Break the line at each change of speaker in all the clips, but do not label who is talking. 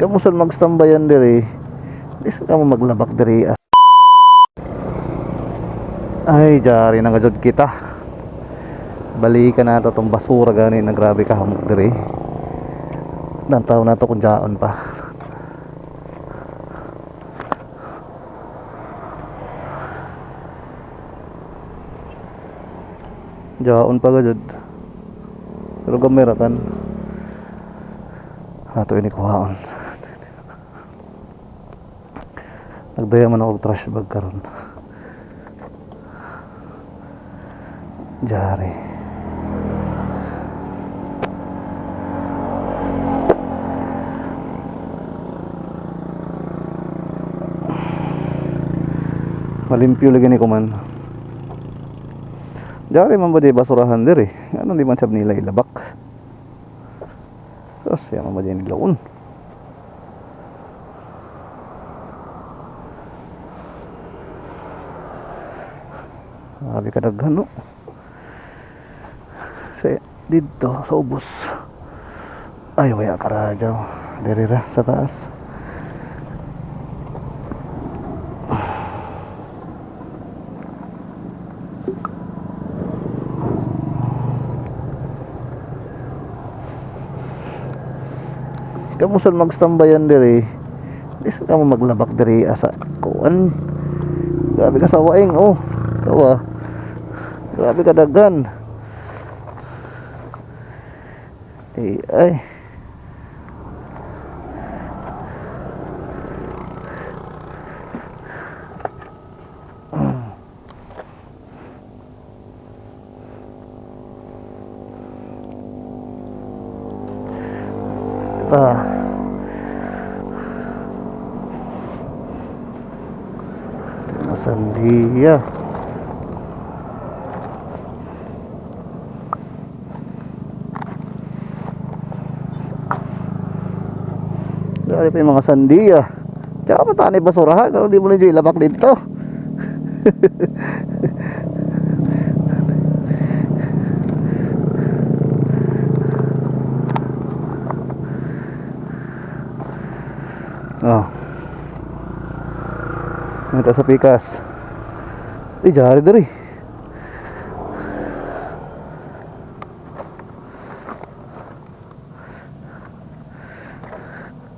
Kamusta magstambayan diri? Di ka mo maglabak diri. Ay, jari na gajud kita. Balikan na to tong basura gani na grabe ka hamok diri. Nantaw na to kung jaon pa. Jaon pa gajud. Pero gamera kan. Ato ini kuhaon. Nagdaya man ako trash bag karon. Jari. Malimpyo lagi ni kuman. Jari man ba di basurahan diri? Ano di man sab nila ilabak. Sos, ya man ba di nilaon? Grabe kadaghan no. Dito sa ubos. Ay waya karajaw. Diri ra sa taas. Kamusta magstambayan diri? Di ka mo maglabak diri asa kuan. Grabe ka sa waing oh. Tawa. Grabe ka daghan. Ay. Sandia. Dari pa yung mga sandia. Tsaka pa tanay basurahan kalau di mo na dyan ilabak dito. Oh. Nita sa pikas. Jari dari.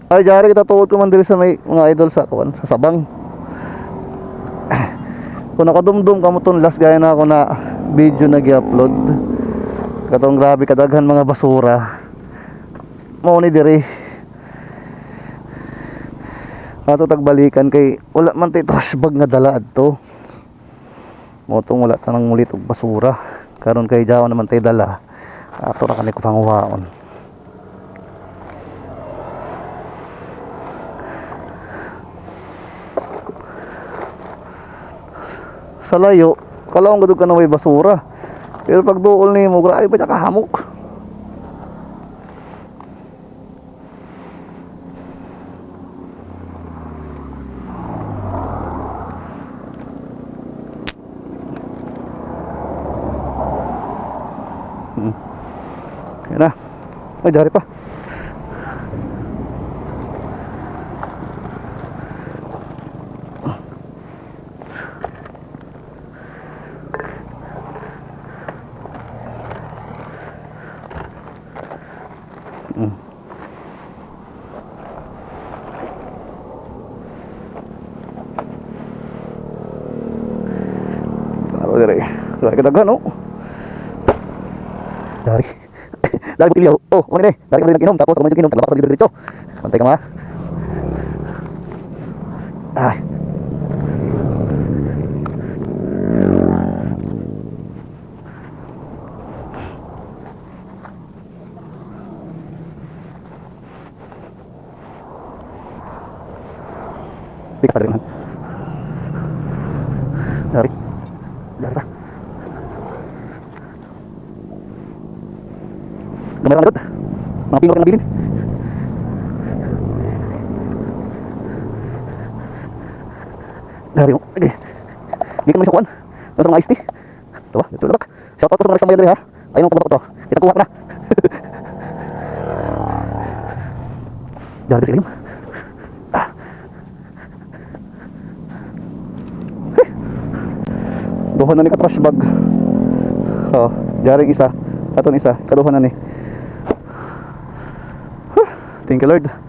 Ay jari kita tuod ko man diri sa may mga idol sa kuan sa Sabang. Kung nakadumdum kamo ton last gaya na ako na video na gi-upload. Katong grabe kadaghan mga basura. Mao ni diri. Ato tagbalikan kay wala man tay trash bag nga dala adto. Motong wala tanang mulit og basura. Karon kay jaw naman tay dala. Ato ra kanay ko panguhaon. Sa layo, kalawang gadug ka na may basura. Pero pag duol nimo, grabe pa ka hamok. Yan na. Ay, dari pa. Dari kadaghan oh. Dari pilih oh, mana deh? Dari kembali inom, tapos kembali inom, terlalu diri dito. Pantay ka ma. Ah. Pikas dari mana? Dari apa? Gambar lanjut. Mga pinor yang nabilin. Dari mo. Di ka naman isa kuhan. Ito ng iced tea. Ito ba? Ito labak. Shout out to sa mga sambayan rin ha. Ayun ang pababak ito. Kita kuha ko na. Dari sa ilim. Duha na ni ka trash bag. Oh, jaring isa. Aton isa, kaduha na ni. Thank you Lord.